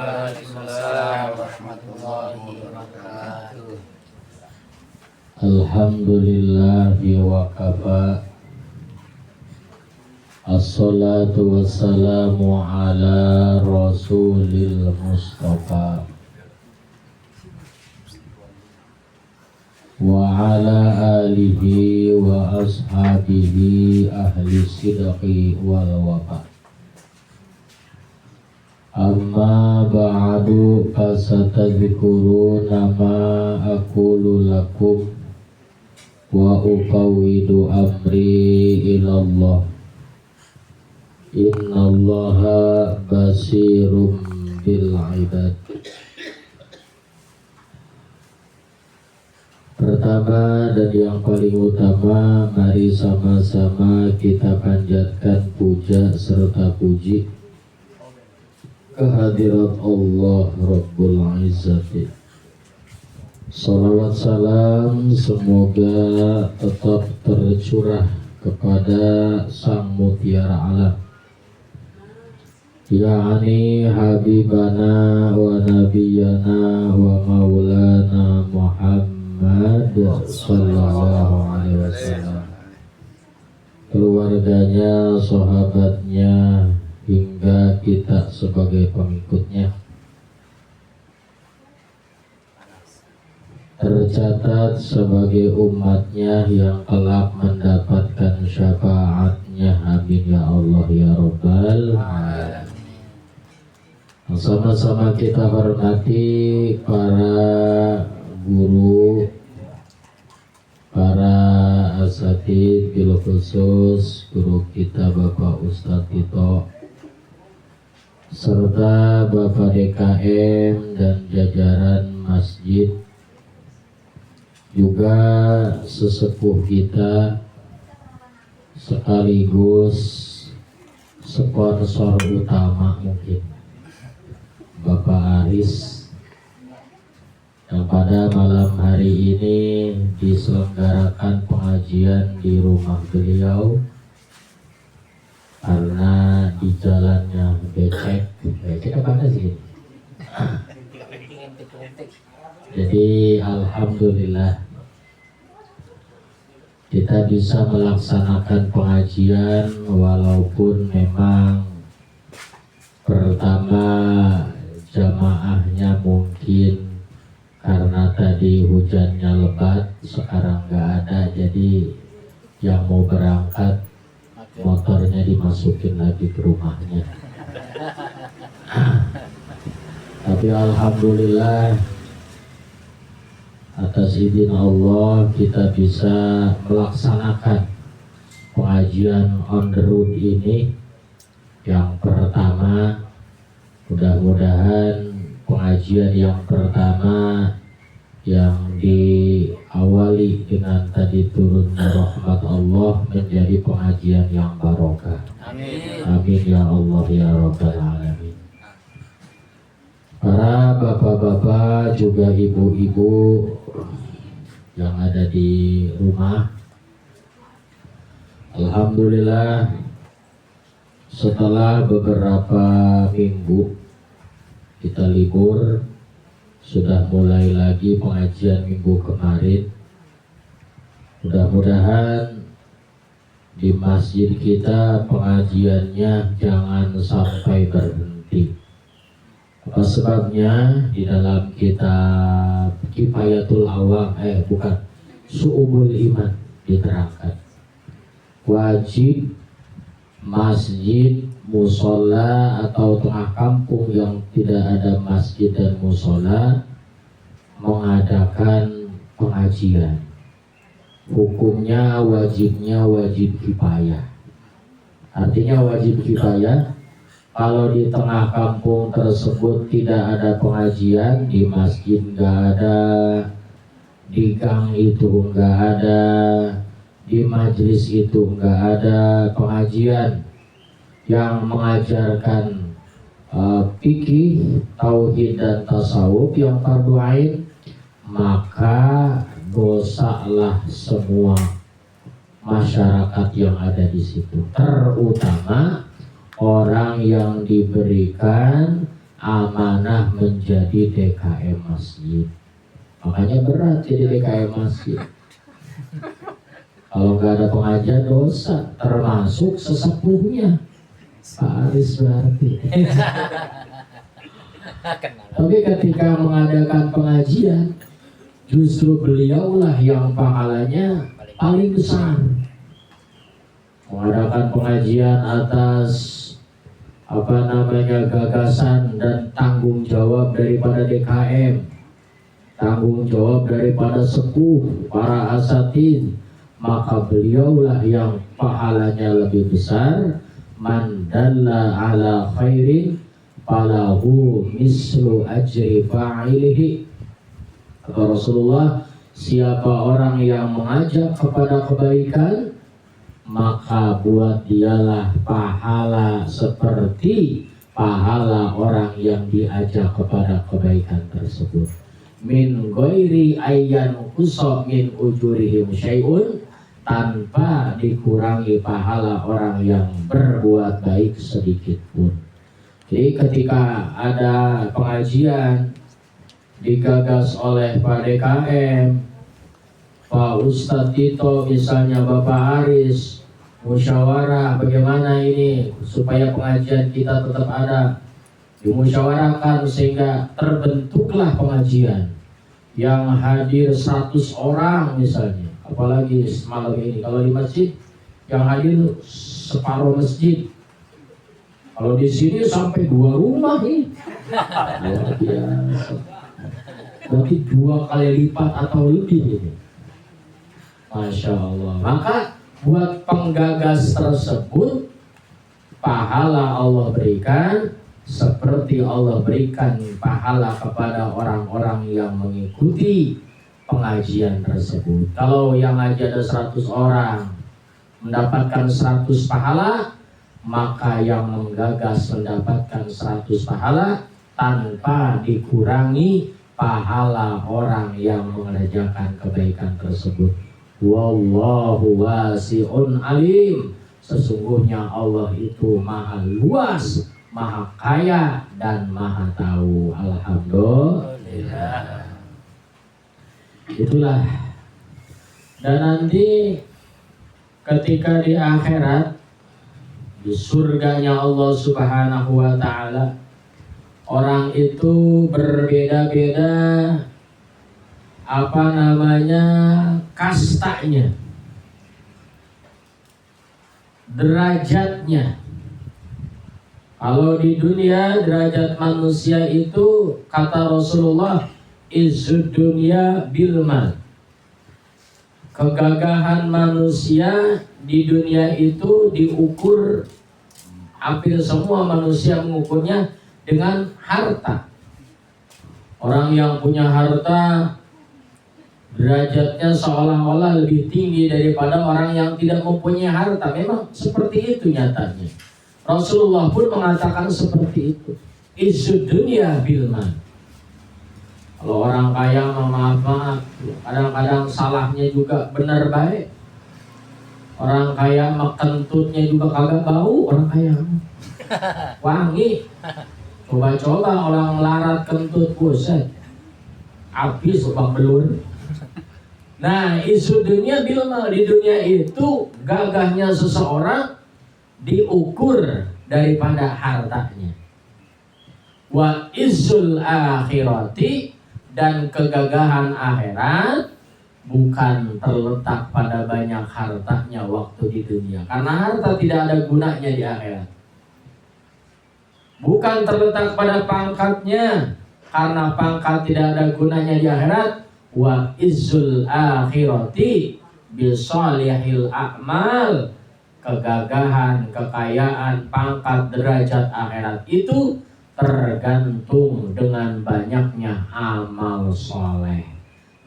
Waalaikumsalam warahmatullahi wabarakatuh. Alhamdulillahi wa kafa. Assalatu wassalamu ala rasulil mustafa wa ala alihi wa ashabihi ahli sidqi wal wafa. Amma ba'du fasatadhkuruna ma aqulu lakum wa ufawwidu amri ilallah. Innallaha basirum bil ibad. Pertama dan yang paling utama, mari sama-sama kita panjatkan puja serta puji kehadirat Allah Rabbul Izzati. Salawat salam semoga tetap tercurah kepada Sang Mutiara Alam, yakni Habibana wa Nabiyana wa Maulana Muhammad sallallahu alaihi wasallam, keluarganya, sahabatnya, hingga kita sebagai pengikutnya. Tercatat sebagai umatnya yang kelak mendapatkan syafaatnya. Amin ya Allah ya Rabbal alamin. Sama-sama kita hormati para guru, para asatidz, bil khusus guru kita Bapak Ustadz Tito, serta Bapak DKM dan jajaran masjid, juga sesepuh kita sekaligus sponsor utama mungkin Bapak Aris, yang pada malam hari ini diselenggarakan pengajian di rumah beliau karena di jalannya becek apa sih? Jadi alhamdulillah kita bisa melaksanakan pengajian walaupun memang pertama jamaahnya mungkin karena tadi hujannya lebat, sekarang nggak ada, jadi yang mau berangkat motornya dimasukin lagi ke rumahnya. Tapi alhamdulillah atas izin Allah kita bisa melaksanakan pengajian on the road ini. Yang pertama, mudah-mudahan pengajian yang pertama yang diawali dengan tadi turunnya rahmat Allah menjadi pengajian yang barokah. Amin. Amin ya Allah ya Rabbal alamin. Para bapak-bapak juga ibu-ibu yang ada di rumah, alhamdulillah setelah beberapa minggu kita libur, sudah mulai lagi pengajian minggu kemarin. Mudah-mudahan di masjid kita pengajiannya jangan sampai berhenti. Apa sebabnya? Di dalam kitab Kifayatul Awam, Su'ubul Iman diterangkan, wajib masjid, musola atau tengah kampung yang tidak ada masjid dan musola mengadakan pengajian. Hukumnya wajibnya wajib kifayah. Artinya wajib kifayah, kalau di tengah kampung tersebut tidak ada pengajian, di masjid nggak ada, di gang itu nggak ada, di majelis itu nggak ada pengajian yang mengajarkan fikih, tauhid dan tasawuf yang fardu ain, maka dosalah semua masyarakat yang ada di situ, terutama orang yang diberikan amanah menjadi DKM masjid. Makanya berat jadi DKM masjid. Kalau nggak ada pengajian dosa, termasuk sesepuhnya Pak Aris berarti. Tapi ketika mengadakan pengajian, justru beliaulah yang pahalanya paling besar. Mengadakan pengajian atas gagasan dan tanggung jawab daripada DKM, tanggung jawab daripada sepuh para asatidz, maka beliaulah yang pahalanya lebih besar. Man dalla ala khairin falahu mislu ajri fa'ilihi. Kata Rasulullah, siapa orang yang mengajak kepada kebaikan, maka buat dialah pahala seperti pahala orang yang diajak kepada kebaikan tersebut. Min ghairi ayyan qusa min ujurihim syai'un, tanpa dikurangi pahala orang yang berbuat baik sedikit pun. Jadi ketika ada pengajian digagas oleh Pak DKM, Pak Ustadz Tito, misalnya Bapak Aris, musyawarah bagaimana ini supaya pengajian kita tetap ada, dimusyawarakan sehingga terbentuklah pengajian yang hadir 100 orang misalnya. Apalagi malam ini, kalau di masjid yang hadir separuh masjid, kalau di sini sampai 2 rumah nih. Luar biasa. Berarti 2 kali lipat atau lebih ini. Masya Allah. Maka buat penggagas tersebut, pahala Allah berikan seperti Allah berikan pahala kepada orang-orang yang mengikuti pengajian tersebut. Kalau yang ngaji ada 100 orang mendapatkan 100 pahala, maka yang menggagas mendapatkan 100 pahala tanpa dikurangi pahala orang yang mengerjakan kebaikan tersebut. Wallahu wasi'un alim. Sesungguhnya Allah itu maha luas, maha kaya, dan maha tahu. Alhamdulillah. Itulah. Dan nanti ketika di akhirat, di surganya Allah Subhanahu wa ta'ala, orang itu berbeda-beda kastanya, derajatnya. Kalau di dunia derajat manusia itu, kata Rasulullah, izzud dunya bil mal. Kegagahan manusia di dunia itu diukur, hampir semua manusia mengukurnya dengan harta. Orang yang punya harta derajatnya seolah-olah lebih tinggi daripada orang yang tidak mempunyai harta. Memang seperti itu nyatanya. Rasulullah pun mengatakan seperti itu. Izzud dunya bil mal. Kalau orang kaya maaf, kadang-kadang salahnya juga benar baik. Orang kaya kentutnya juga kagak bau, orang kaya wangi. Coba-coba orang melarat kentut, buset, habis bang belur. Nah, isu dunia bilmal, di dunia itu gagahnya seseorang diukur daripada hartanya. Wa izzul akhirati, dan kegagahan akhirat bukan terletak pada banyak hartanya waktu di dunia, karena harta tidak ada gunanya di akhirat. Bukan terletak pada pangkatnya, karena pangkat tidak ada gunanya di akhirat. Wa izzul akhirati bisolihil a'mal, kegagahan, kekayaan, pangkat, derajat akhirat itu tergantung dengan banyaknya amal soleh.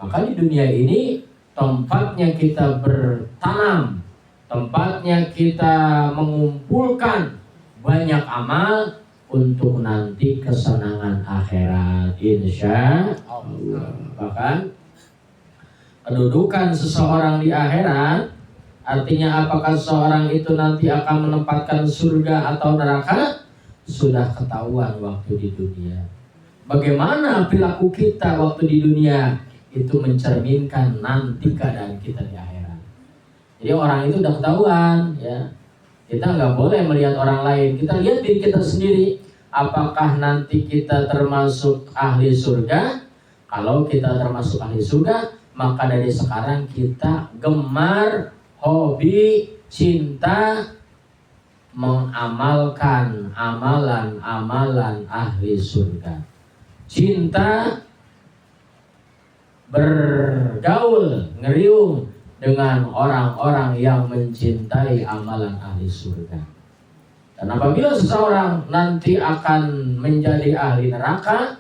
Maka di dunia ini tempatnya kita bertanam, tempatnya kita mengumpulkan banyak amal untuk nanti kesenangan akhirat, insya Allah. Bahkan kedudukan seseorang di akhirat, artinya apakah seseorang itu nanti akan menempatkan surga atau neraka, sudah ketahuan waktu di dunia. Bagaimana perilaku kita waktu di dunia itu mencerminkan nanti keadaan kita di akhirat. Jadi orang itu udah ketahuan ya. Kita nggak boleh melihat orang lain. Kita lihat diri kita sendiri. Apakah nanti kita termasuk ahli surga? Kalau kita termasuk ahli surga, maka dari sekarang kita gemar, hobi, cinta mengamalkan amalan-amalan ahli surga. Cinta bergaul, ngeriung dengan orang-orang yang mencintai amalan ahli surga. Dan apabila seseorang nanti akan menjadi ahli neraka,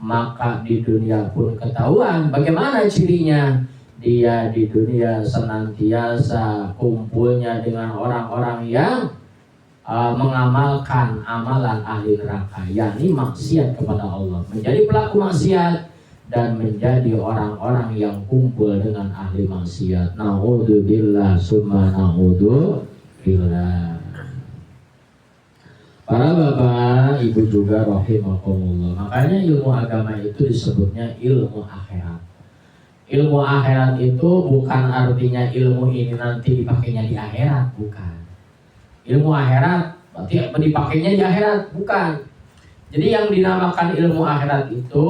maka di dunia pun ketahuan bagaimana cirinya. Dia di dunia senantiasa kumpulnya dengan orang-orang yang mengamalkan amalan ahli neraka, yakni maksiat kepada Allah, menjadi pelaku maksiat dan menjadi orang-orang yang kumpul dengan ahli maksiat. Na'udzubillah summa na'udzubillah. Para bapak, ibu juga rahimakumullah. Makanya ilmu agama itu disebutnya ilmu akhirat. Ilmu akhirat itu bukan artinya ilmu ini nanti dipakainya di akhirat, bukan. Ilmu akhirat berarti dipakainya di akhirat, bukan. Jadi yang dinamakan ilmu akhirat itu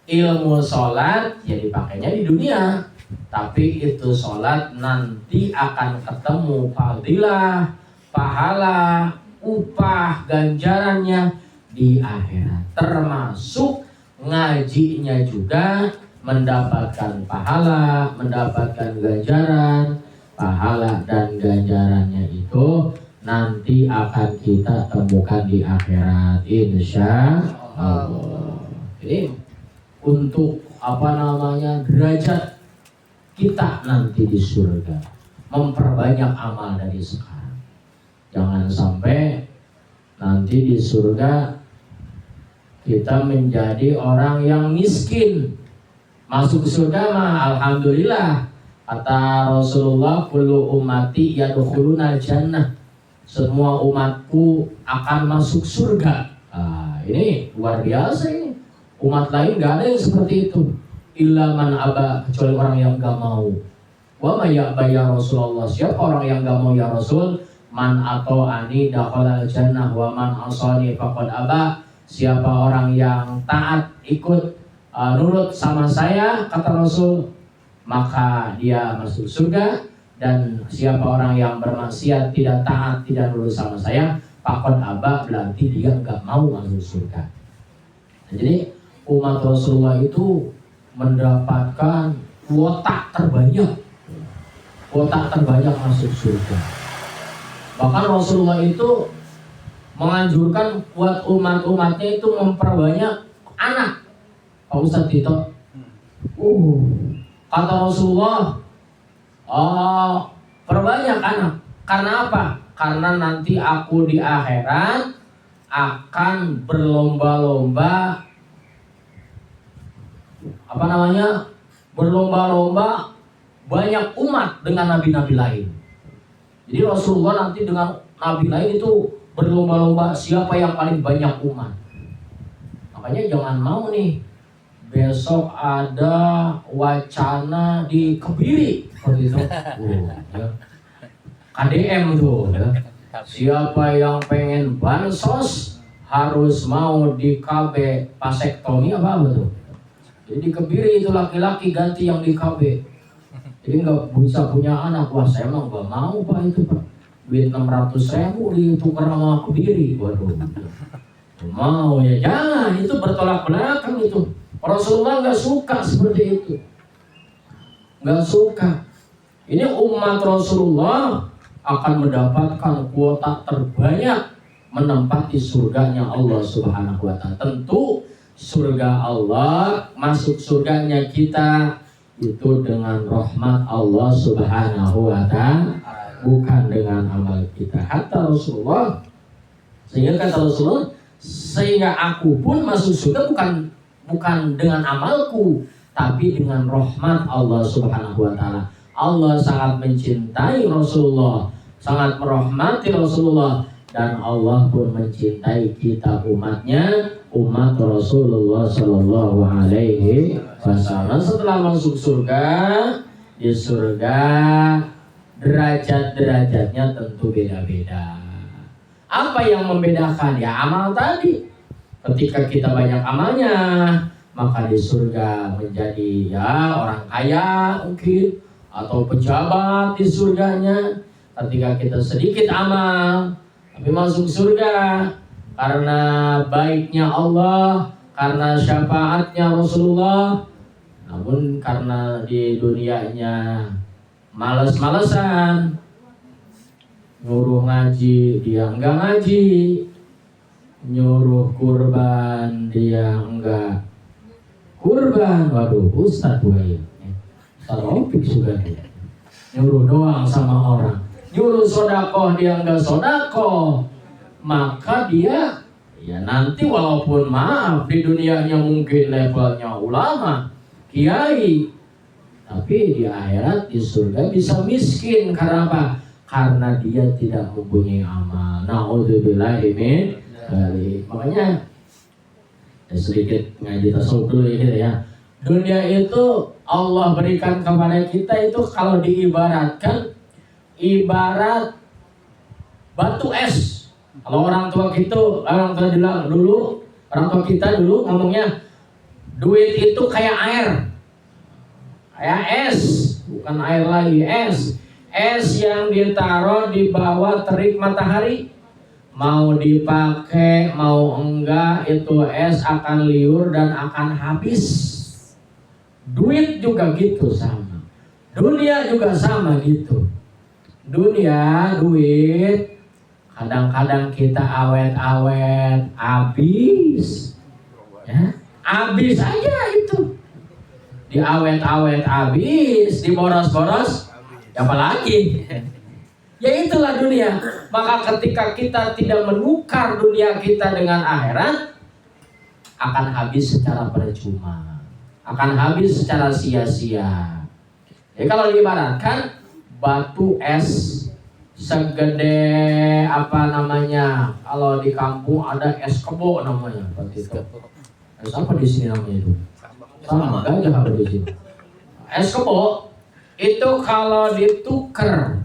ilmu sholat ya dipakainya di dunia, tapi itu sholat nanti akan ketemu fadilah, pahala, upah, ganjarannya di akhirat. Termasuk ngajinya juga mendapatkan pahala, mendapatkan ganjaran. Pahala dan ganjarannya itu nanti akan kita temukan di akhirat, insya Allah. Jadi untuk derajat kita nanti di surga, memperbanyak amal dari sekarang. Jangan sampai nanti di surga kita menjadi orang yang miskin. Masuk surga mah alhamdulillah, kata Rasulullah, kullu ummati yadkhuluna jannah, semua umatku akan masuk surga. Ini luar biasa ini. Umat lain gak ada yang seperti itu. Illa man aba, kecuali orang yang gak mau. Wa may ya'ba ya Rasulullah, siapa orang yang gak mau ya Rasul? Man ata'ani dakhala jannah wa man asani faqad aba. Siapa orang yang taat ikut nurut sama saya, kata Rasul, maka dia masuk surga. Dan siapa orang yang bermaksiat, tidak taat, tidak nurut sama saya, faqad aba, berarti dia gak mau masuk surga. Jadi umat Rasulullah itu mendapatkan kuota terbanyak masuk surga. Bahkan Rasulullah itu menganjurkan buat umat-umatnya itu memperbanyak anak. Pak Ustadz Tito, kata Rasulullah, perbanyak anak. Karena apa? Karena nanti aku di akhirat akan berlomba-lomba, berlomba-lomba banyak umat dengan nabi-nabi lain. Jadi Rasulullah nanti dengan nabi lain itu berlomba-lomba siapa yang paling banyak umat. Makanya jangan mau nih besok ada wacana di Kebiri seperti itu. Ya. KDM tuh ya. Siapa yang pengen bansos harus mau di KB vasektomi apa tuh. Jadi Kebiri itu laki-laki ganti yang di KB. Jadi nggak bisa punya anak. Wah saya emang nggak mau Pak itu Pak. Duit 600.000 ditukar sama Kebiri. Waduh. Mau ya jangan, itu bertolak belakang itu. Rasulullah nggak suka seperti itu. Nggak suka. Ini umat Rasulullah akan mendapatkan kuota terbanyak menempati surganya Allah Subhanahu wa Ta'ala. Tentu surga Allah, masuk surganya kita itu dengan rahmat Allah Subhanahu wa Ta'ala, bukan dengan amal kita. Kata Rasulullah, sehingga kata Rasulullah, sehingga aku pun masuk surga bukan dengan amalku, tapi dengan rahmat Allah Subhanahu wa Ta'ala. Allah sangat mencintai Rasulullah, sangat merahmati Rasulullah, dan Allah pun mencintai kita umatnya, umat Rasulullah Sallallahu Alaihi Wasallam. Setelah masuk surga, di surga derajat-derajatnya tentu beda-beda. Apa yang membedakan? Ya amal tadi. Ketika kita banyak amalnya, maka di surga menjadi ya orang kaya mungkin, atau pejabat di surganya. Ketika kita sedikit amal tapi masuk surga karena baiknya Allah, karena syafaatnya Rasulullah. Namun karena di dunianya males-malesan, nyuruh ngaji dia enggak ngaji, nyuruh kurban dia enggak kurban. Waduh, Ustadz gue Taufik sudah nyuruh doang sama orang, nyuruh sodakoh dia enggak sodakoh. Maka dia ya nanti walaupun maaf di dunianya mungkin levelnya ulama, kiai, tapi di akhirat di surga bisa miskin. Karena apa? Karena dia tidak mempunyai amal. Na'udzubillahi min dzalik. Makanya sedikit ngaji tasawuf dulu ya. Dunia itu Allah berikan kepada kita itu kalau diibaratkan ibarat batu es. Kalau orang tua kita dulu ngomongnya duit itu kayak air, kayak es, bukan air lagi, es. Es yang ditaruh di bawah terik matahari, mau dipakai mau enggak itu es akan liur dan akan habis. Duit juga gitu sama, dunia juga sama gitu. Dunia, duit, kadang-kadang kita awet-awet, habis, ya, habis aja itu. Diawet-awet habis, diboros-boros, apalagi. Ya itulah dunia. Maka ketika kita tidak menukar dunia kita dengan akhirat, akan habis secara percuma, akan habis secara sia-sia. Jadi kalau diibaratkan batu es segede apa namanya? Kalau di kampung ada es kebo namanya. Es apa di sini namanya itu? Sama gajah apa di sini? Es kebo itu kalau ditukar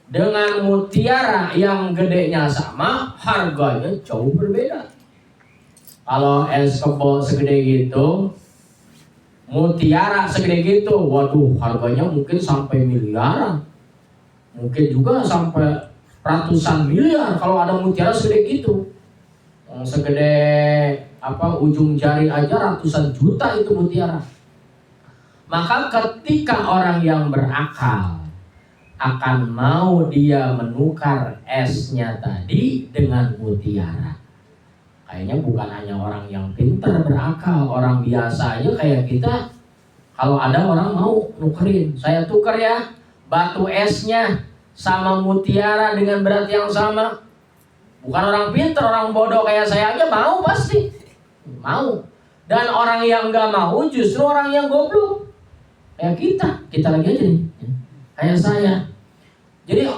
dengan mutiara yang gedenya sama, harganya jauh berbeda. Kalau es kebo segede gitu, mutiara segede gitu, waduh harganya mungkin sampai miliaran. Mungkin juga sampai ratusan miliar kalau ada mutiara segede gitu. Segede apa ujung jari aja ratusan juta itu mutiara. Maka ketika orang yang berakal akan mau dia menukar esnya tadi dengan mutiara. Kayaknya bukan hanya orang yang pintar berakal, orang biasa aja kayak kita. Kalau ada orang mau nukerin, saya tukar ya batu esnya sama mutiara dengan berat yang sama. Bukan orang pintar, orang bodoh kayak saya aja mau pasti. Mau. Dan orang yang gak mau justru orang yang goblok. Kayak kita lagi aja nih. Kayak saya. Jadi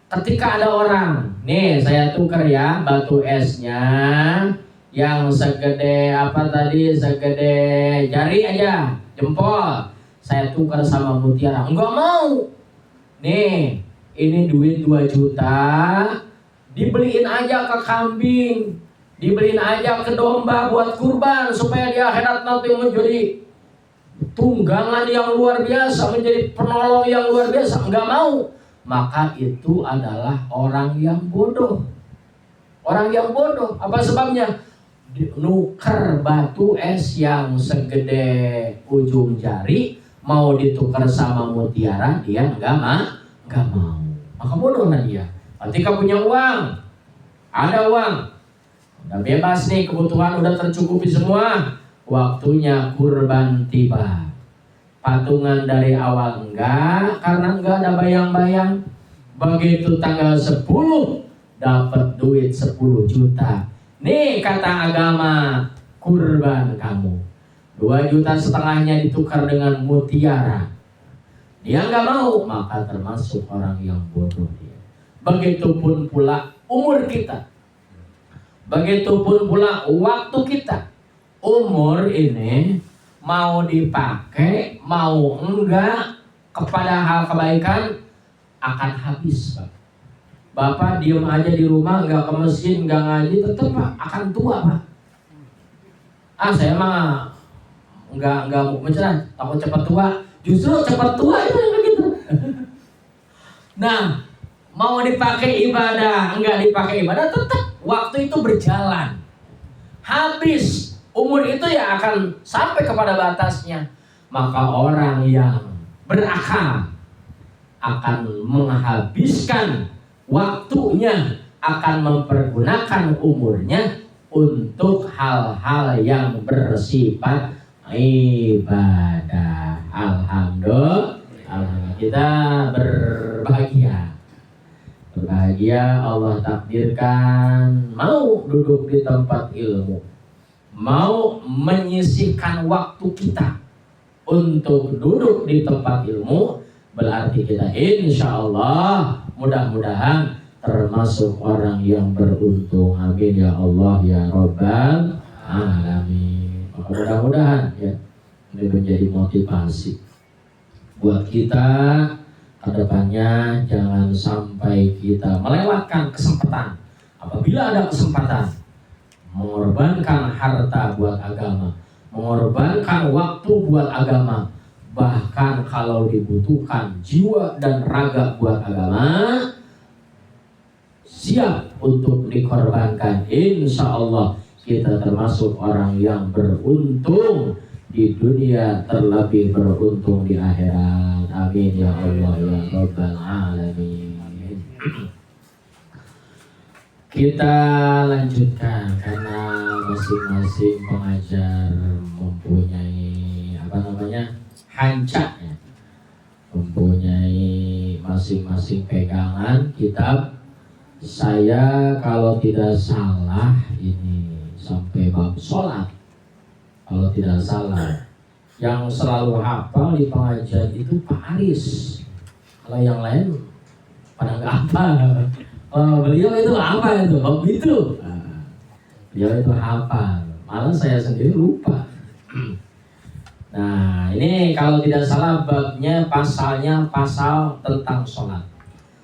ketika ada orang, nih saya tukar ya batu esnya yang segede apa tadi, segede jari aja, jempol. Saya tukar sama mutiara. Enggak mau. Nih, ini duit 2 juta. Dibeliin aja ke kambing, dibeliin aja ke domba buat kurban supaya di akhirat nanti menjadi tunggangan yang luar biasa, menjadi penolong yang luar biasa. Enggak mau. Maka itu adalah orang yang bodoh. Orang yang bodoh. Apa sebabnya? Nuker batu es yang segede ujung jari mau ditukar sama mutiara, dia enggak mau. Maka bodohlah dia. Ketika punya uang, ada uang, udah bebas nih, kebutuhan udah tercukupi semua, waktunya kurban tiba. Patungan dari awal enggak, karena enggak ada bayang-bayang. Begitu tanggal 10 dapat duit 10 juta. Nih kata agama, kurban kamu. 2,5 juta ditukar dengan mutiara. Dia enggak mau, maka termasuk orang yang bodoh dia. Begitupun pula umur kita. Begitupun pula waktu kita. Umur ini mau dipakai, mau enggak kepada hal kebaikan akan habis, Pak. Bapak diem aja di rumah, enggak ke masjid, enggak ngaji, tetap Pak akan tua, Pak. Saya mah enggak mau mencerah, takut cepat tua. Justru cepat tua itu yang begitu. Nah, mau dipakai ibadah, enggak dipakai ibadah, tetap waktu itu berjalan. Habis umur itu ya akan sampai kepada batasnya. Maka orang yang berakal akan menghabiskan waktunya, akan mempergunakan umurnya untuk hal-hal yang bersifat ibadah. Alhamdulillah, kita berbahagia. Berbahagia Allah takdirkan mau duduk di tempat ilmu, mau menyisihkan waktu kita untuk duduk di tempat ilmu. Berarti kita insya Allah mudah-mudahan termasuk orang yang beruntung. Amin ya Allah ya Rabbal Alamin. Mudah-mudahan ya ini menjadi motivasi buat kita ke depannya. Jangan sampai kita melewatkan kesempatan. Apabila ada kesempatan, mengorbankan harta buat agama, mengorbankan waktu buat agama, bahkan kalau dibutuhkan jiwa dan raga buat agama, siap untuk dikorbankan. Insya Allah kita termasuk orang yang beruntung di dunia, terlebih beruntung di akhirat. Amin ya Allah ya Rabbal Alamin. Kita lanjutkan karena masing-masing pengajar mempunyai hancaknya, mempunyai masing-masing pegangan kitab. Saya kalau tidak salah ini sampai bab sholat, kalau tidak salah. Yang selalu hafal di pengajian itu Pak Aris. Kalau yang lain pada nggak hafal. Beliau itu apa itu? Bab itu. Beliau itu hafal. Malah saya sendiri lupa. Nah, ini kalau tidak salah babnya, pasalnya pasal tentang sholat.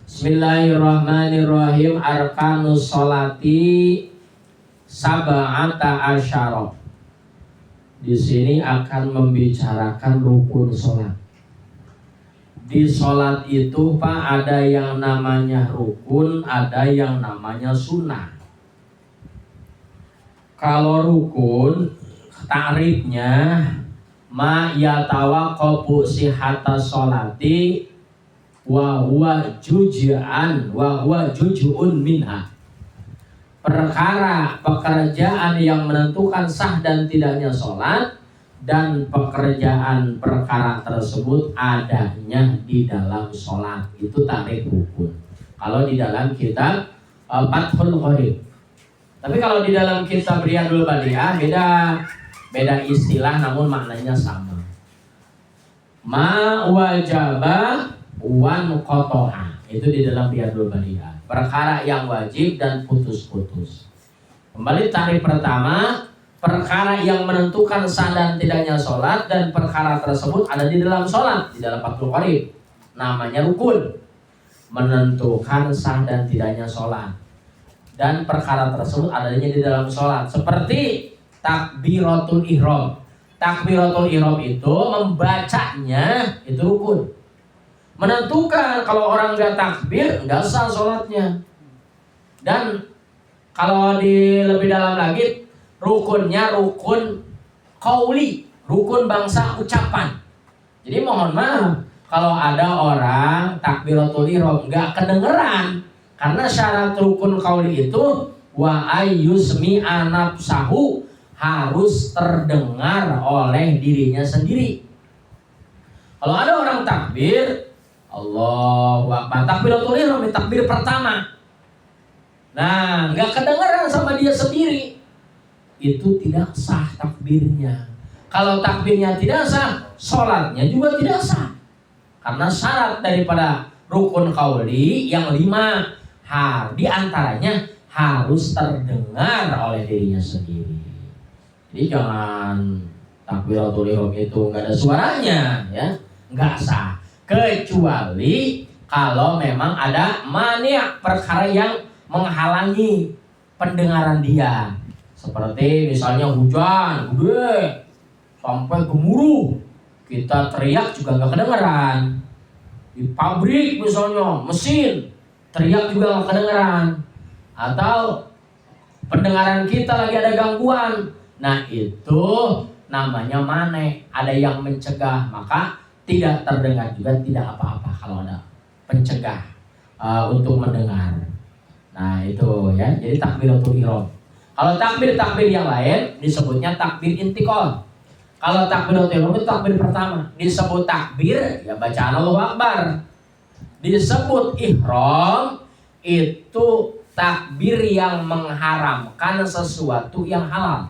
Bismillahirrahmanirrahim. Arkanus sholati sab'ata asyara. Di sini akan membicarakan rukun sholat. Di sholat itu Pak ada yang namanya rukun, ada yang namanya sunnah. Kalau rukun ta'rifnya ma yatawaqqafu sihhata sholati wa huwa juz'un minha. Perkara pekerjaan yang menentukan sah dan tidaknya sholat, dan pekerjaan perkara tersebut adanya di dalam sholat. Itu takrif rukun kalau di dalam kitab Fathul Qorib. Tapi kalau di dalam kitab Riyadul Badi'ah beda istilah namun maknanya sama. Ma wajaba wan qata'a, itu di dalam Riyadul Badi'ah. Perkara yang wajib dan putus-putus. Kembali takrif pertama, perkara yang menentukan sah dan tidaknya sholat, dan perkara tersebut ada di dalam sholat, di dalam Fathul Qorib. Namanya rukun, menentukan sah dan tidaknya sholat, dan perkara tersebut adanya di dalam sholat. Seperti takbiratul ihram. Takbiratul ihram itu membacanya itu rukun. Menentukan kalau orang nggak takbir nggak sah sholatnya. Dan kalau di lebih dalam lagi, rukunnya rukun qauli, rukun bangsa ucapan. Jadi mohon maaf kalau ada orang takbiratul ihram nggak kedengeran, karena syarat rukun qauli itu wa ayyusmi'a nafsahu, harus terdengar oleh dirinya sendiri. Kalau ada orang takbir Allahu Akbar, takbiratul ihram takbir pertama, nah nggak kedengeran sama dia sendiri, itu tidak sah takbirnya. Kalau takbirnya tidak sah, sholatnya juga tidak sah. Karena syarat daripada rukun qauli yang 5, Di antaranya harus terdengar oleh dirinya sendiri. Jadi jangan takbiratul ihram itu nggak ada suaranya, ya, nggak sah. Kecuali kalau memang ada mania, perkara yang menghalangi pendengaran dia. Seperti misalnya hujan gede sampai gemuruh, kita teriak juga nggak kedengeran. Di pabrik misalnya mesin teriak juga nggak kedengeran. Atau pendengaran kita lagi ada gangguan, nah itu namanya mane, ada yang mencegah, maka tidak terdengar juga tidak apa-apa kalau ada pencegah untuk mendengar. Nah itu ya, jadi takbiratul ihram. Kalau takbir yang lain disebutnya takbir intikal. Kalau takbiratul ihram itu takbir pertama, disebut takbir ya bacaan Allahu Akbar. Disebut ihram itu takbir yang mengharamkan sesuatu yang halal.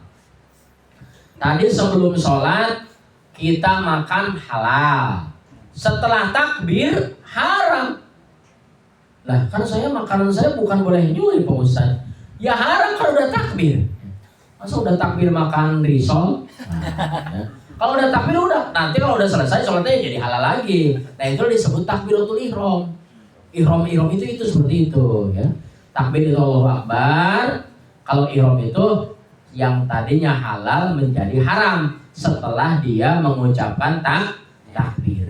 Tadi sebelum sholat kita makan halal, setelah takbir haram. Lah kan saya makanan saya bukan boleh nyuri Pak Ustaz. Ya haram kalau udah takbir. Masa udah takbir makan risol? Ya. Kalau udah takbir udah, nanti kalau udah selesai sholatnya jadi halal lagi. Nah itu disebut takbiratul ihram. Ihram itu seperti itu ya. Takbir itu Allahu Akbar. Kalau ihram itu yang tadinya halal menjadi haram setelah dia mengucapkan takbir.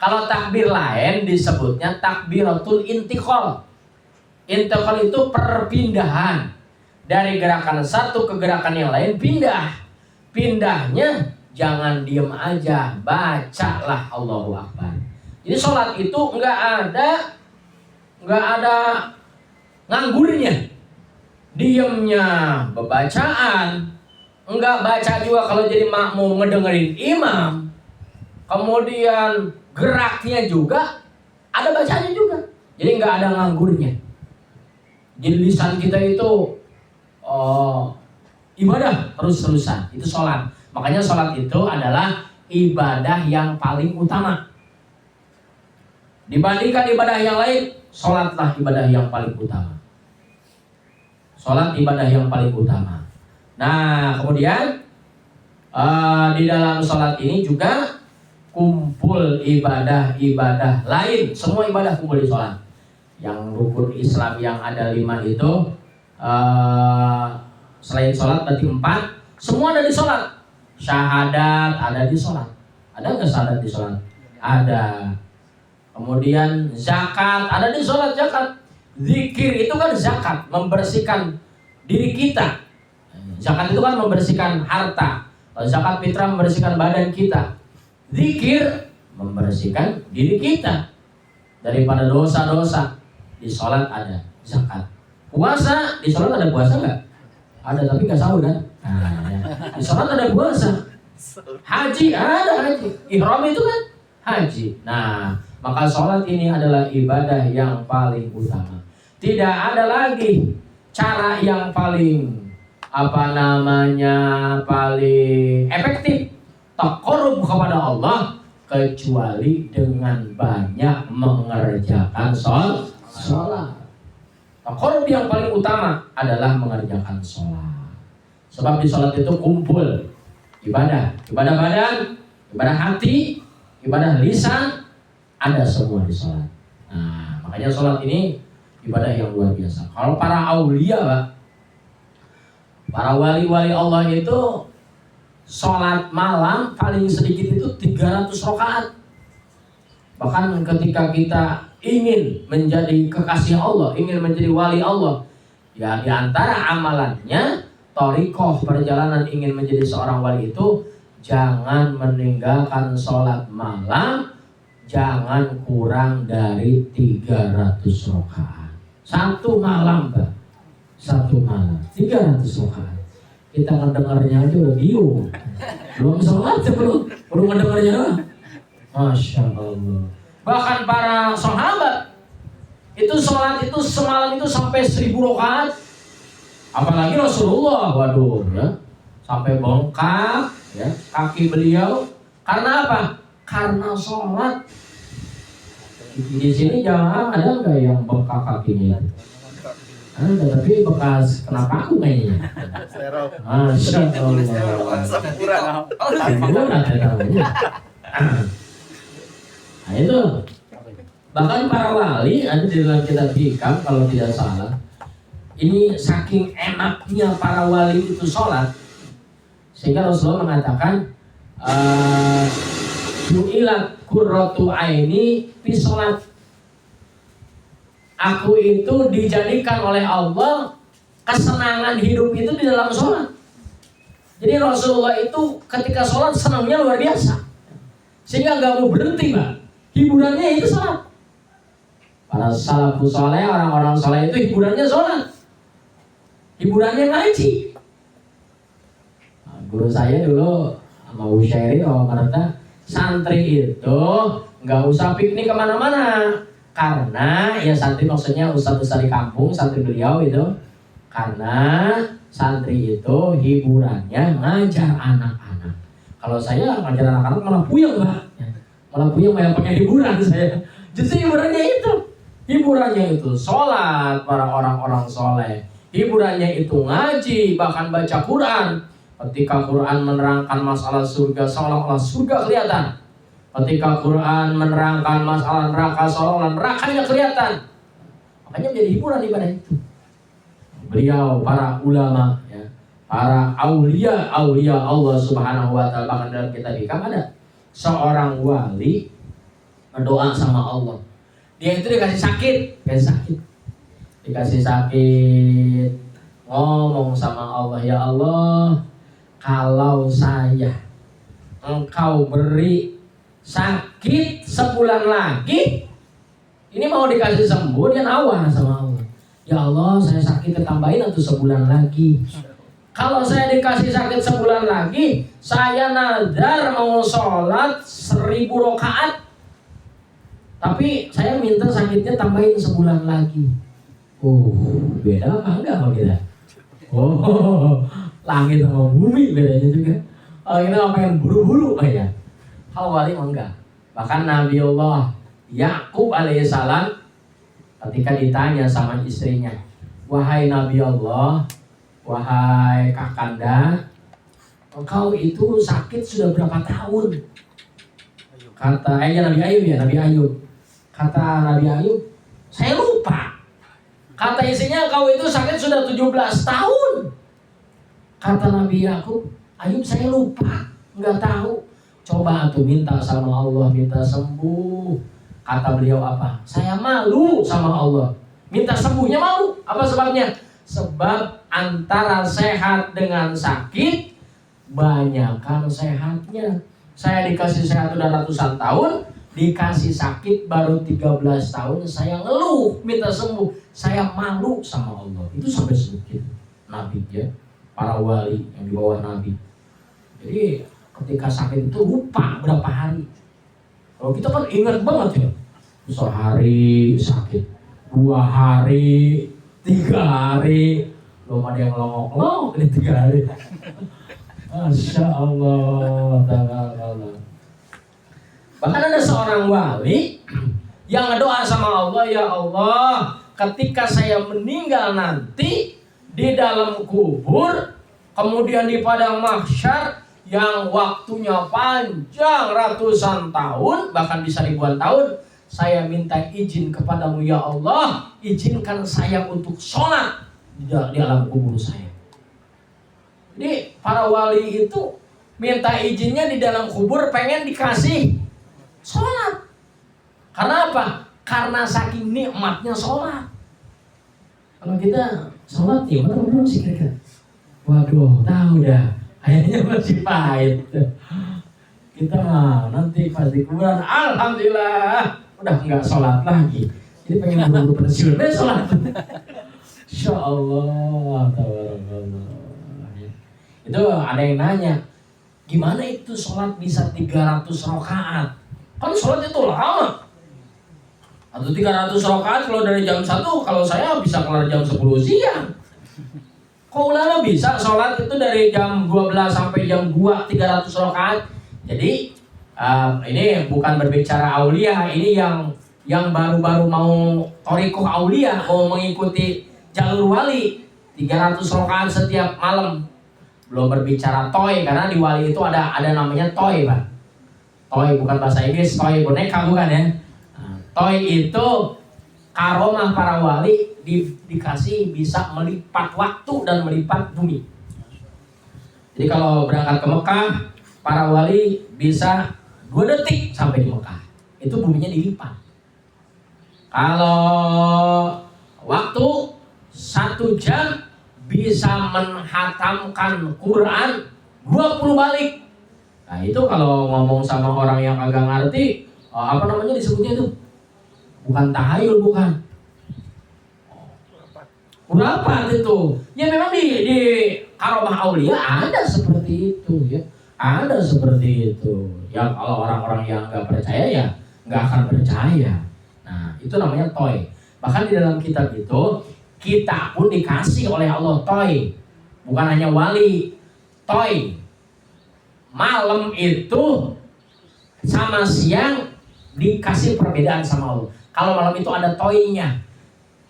Kalau takbir lain disebutnya takbiratul intiqal. Intiqal itu perpindahan dari gerakan satu ke gerakan yang lain, pindah. Pindahnya jangan diem aja, bacalah Allahu Akbar. Jadi sholat itu nggak ada nganggurnya, diemnya bebacaan, nggak baca juga kalau jadi makmum ngedengerin imam. Kemudian geraknya juga ada bacanya juga, jadi nggak ada nganggurnya. Jadi lisan kita itu ibadah terus-terusan, itu sholat. Makanya sholat itu adalah ibadah yang paling utama. Dibandingkan ibadah yang lain, sholatlah ibadah yang paling utama. Sholat ibadah yang paling utama. Nah kemudian di dalam sholat ini juga kumpul ibadah-ibadah lain. Semua ibadah kumpul di sholat. Yang rukun Islam yang ada 5 itu selain sholat berarti 4. Semua ada di sholat. Syahadat ada di sholat. Ada nggak syahadat di sholat? Ada. Kemudian zakat ada di sholat, zakat. Zikir itu kan zakat, membersihkan diri kita. Zakat itu kan membersihkan harta. Zakat fitrah membersihkan badan kita. Zikir membersihkan diri kita daripada dosa-dosa. Di sholat ada zakat. Puasa, di sholat ada puasa nggak? Ada, tapi nggak sahur kan? Nah, ya. Di sholat ada puasa. Haji ada haji. Ihram itu kan haji. Nah, maka sholat ini adalah ibadah yang paling utama. Tidak ada lagi cara yang paling paling efektif taqarrub kepada Allah kecuali dengan banyak mengerjakan sholat. Taqarrub yang paling utama adalah mengerjakan sholat. Sebab di sholat itu kumpul ibadah badan, ibadah hati, ibadah lisan, ada semua di sholat. Nah, makanya sholat ini ibadah yang luar biasa. Kalau para aulia, Pak, para wali-wali Allah itu sholat malam paling sedikit itu 300 rakaat. Bahkan ketika kita ingin menjadi kekasih Allah, ingin menjadi wali Allah, ya di antara amalannya, thariqah perjalanan ingin menjadi seorang wali itu, jangan meninggalkan sholat malam, jangan kurang dari 300 rakaat. Satu malam, Pak. Satu malam 300 rakaat. Kita ngedengarnya aja udah bingung. Belum sholat belum ngedengarnya doang. Masya Allah. Bahkan para sahabat itu sholat itu semalam itu sampai 1000 rakaat. Apalagi Rasulullah, waduh ya, sampai bengkak ya kaki beliau. Karena apa? Karena sholat. Di sini jangan ada nggak yang bengkak kakinya? Ada, tapi bekas kena paku kayaknya. Masya Allah. Kurang ya namanya. Nah itu. Bahkan para wali ada di dalam kitab hikam kalau tidak salah. Ini saking enaknya para wali itu sholat, sehingga Rasulullah mengatakan ju'ilat qurratu aini fi sholat. Aku itu dijadikan oleh Allah kesenangan hidup itu di dalam sholat. Jadi Rasulullah itu ketika sholat senangnya luar biasa, sehingga nggak mau berhenti, Pak. Hiburannya itu sholat. Para salafus soleh, orang-orang soleh itu hiburannya sholat, hiburannya ngaji. Nah, guru saya dulu sama Usyairi Marta, santri itu nggak usah piknik kemana-mana. Karena ya santri maksudnya ustadz-ustadz di kampung, santri beliau itu, karena santri itu hiburannya ngajar anak-anak. Kalau saya ngajar anak-anak malah puyeng, Pak. Malah puyeng yang pakai hiburan saya. Justru hiburannya itu sholat para orang-orang soleh. Hiburannya itu ngaji, bahkan baca Quran. Ketika Quran menerangkan masalah surga, seolah-olah surga kelihatan. Ketika Quran menerangkan masalah neraka, seolah-olah nerakanya kelihatan. Makanya menjadi hiburan ibadah itu. Beliau, para ulama, ya, para aulia Allah Subhanahu Wa Taala, bahkan dalam kitab hikam ada seorang wali berdoa sama Allah. Dia itu dikasih sakit, ngomong sama Allah, ya Allah, kalau saya Engkau beri sakit sebulan lagi, ini mau dikasih sembuh, dia nawar sama Allah. Ya Allah, saya sakit ketambahin atau sebulan lagi. Kalau saya dikasih sakit sebulan lagi, saya nadar mau sholat 1000 rakaat. Tapi saya minta sakitnya tambahin sebulan lagi. Oh, beda apa enggak sama kita? Oh, langit sama bumi bedanya juga. Oh, kita pengen buru-buru ya. Hal wali enggak. Bahkan Nabi Allah Yakub alaihissalam ketika ditanya sama istrinya, wahai Nabi Allah, wahai kakanda, engkau itu sakit sudah berapa tahun? Kata Nabi Ayub. Kata Nabi Ayub, saya lupa. Kata istrinya, kau itu sakit sudah 17 tahun. Kata Nabi Yakub, Ayub saya lupa, enggak tahu. Coba tuh minta sama Allah, minta sembuh. Kata beliau apa? Saya malu sama Allah. Minta sembuhnya malu. Apa sebabnya? Sebab antara sehat dengan sakit, banyakan sehatnya. Saya dikasih sehat udah ratusan tahun, dikasih sakit baru 13 tahun, saya ngeluh, minta sembuh. Saya malu sama Allah. Itu sampai sedikit Nabi ya, para wali yang di bawah Nabi. Jadi ketika sakit itu lupa berapa hari. Kalau kita kan ingat banget ya, sehari sakit, 2 hari, 3 hari, belum ada yang longok-longok ini 3 hari. Masya Allah, ta'ala. Bahkan ada seorang wali yang doa sama Allah, ya Allah, ketika saya meninggal nanti di dalam kubur, kemudian di padang mahsyar yang waktunya panjang ratusan tahun, bahkan bisa ribuan tahun, saya minta izin kepadamu ya Allah, izinkan saya untuk sholat di alam kubur saya. Jadi para wali itu minta izinnya di dalam kubur, pengen dikasih sholat. Karena apa? Karena saking nikmatnya sholat. Kalau kita sholat ya mana belum sih kira-kira? Waduh, tahu dah. Kayaknya masih pahit. Kita nanti pas di kuburan, alhamdulillah udah nggak sholat lagi. Jadi pengen buru-buru pensiun, sholat. Insya Allah, tabarakallah. Itu ada yang nanya, gimana itu sholat bisa 300 rakaat? Kan sholat itu lama. Atau 300 rakaat kalau dari jam 1, kalau saya bisa kelar jam 10 siang. Kok ulama bisa sholat itu dari jam 12 sampai jam 2 300 rakaat. Jadi ini bukan berbicara aulia, ini yang baru-baru mau thariqah aulia, mau mengikuti jalur wali 300 rakaat setiap malam. Belum berbicara toy, karena di wali itu ada namanya toy, Pak. Toy bukan bahasa Inggris, toy boneka bukan ya. Nah, toy itu karomah para wali dikasih bisa melipat waktu dan melipat bumi. Jadi kalau berangkat ke Mekah, para wali bisa 2 detik sampai di Mekah. Itu buminya dilipat. Kalau waktu 1 jam bisa menghatamkan Quran 20 balik. Nah itu kalau ngomong sama orang yang agak ngerti, apa namanya disebutnya itu? Bukan tahayul, bukan. Urapat itu. Ya memang di karomah aulia ada seperti itu ya. Ada seperti itu. Ya kalau orang-orang yang nggak percaya ya nggak akan percaya. Nah itu namanya toy. Bahkan di dalam kitab itu kita pun dikasih oleh Allah toy, bukan hanya wali, toy. Malam itu sama siang dikasih perbedaan sama Allah. Kalau malam itu ada toynya,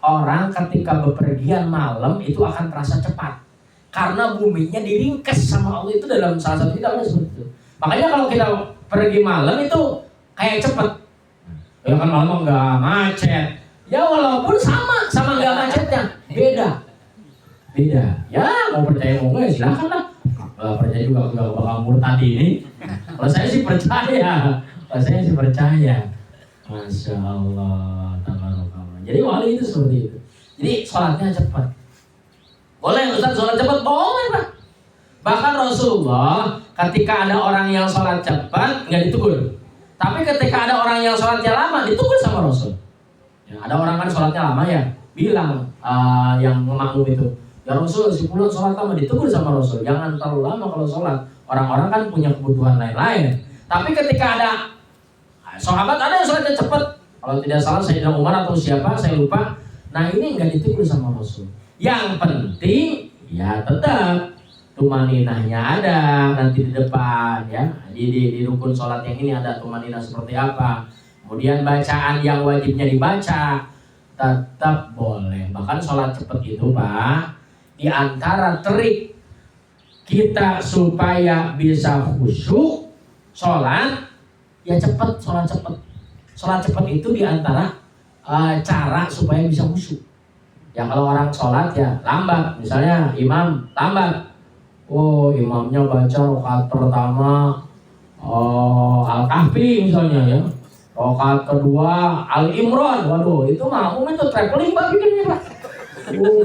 orang ketika bepergian malam itu akan terasa cepat, karena buminya diringkes sama Allah. Itu dalam salah satu kitab ada seperti itu. Makanya kalau kita pergi malam itu kayak cepet. Ya kan malam nggak macet. Ya walaupun sama nggak macetnya, beda. Ya mau percaya mau nggak silakan lah. Percaya juga nggak bakal murtad ini. Kalau saya sih percaya, Masya Allah, tabarakallah. Jadi wali itu seperti itu. Jadi sholatnya cepat. Boleh Ustaz sholat cepat? Boleh Pak. Bahkan Rasulullah ketika ada orang yang sholat cepat nggak ditegur. Tapi ketika ada orang yang sholatnya lama ditegur sama Rasul. Ya, ada orang kan sholatnya lama ya, bilang yang makmum itu, ya Rasul si fulan sholat lama, ditegur sama Rasul, jangan terlalu lama kalau sholat. Orang-orang kan punya kebutuhan lain-lain. Tapi ketika ada sahabat ada yang sholatnya cepat, kalau tidak salah Sayyidina Umar atau siapa saya lupa. Nah ini nggak ditegur sama Rasul. Yang penting ya tetap tumaninahnya ada nanti di depan ya. Di rukun sholat yang ini ada tumaninah seperti apa. Kemudian bacaan yang wajibnya dibaca tetap boleh. Bahkan sholat cepat itu Pak, di antara trik kita supaya bisa khusyuk sholat ya cepat, sholat cepat. Sholat cepat itu di antara cara supaya bisa khusyuk. Ya kalau orang sholat ya lambat, misalnya imam lambat. Oh imamnya baca rakaat pertama Al-Kahfi misalnya ya. Rakaat kedua Al-Imran, waduh itu makmum itu traveling Pak bikinnya Pak.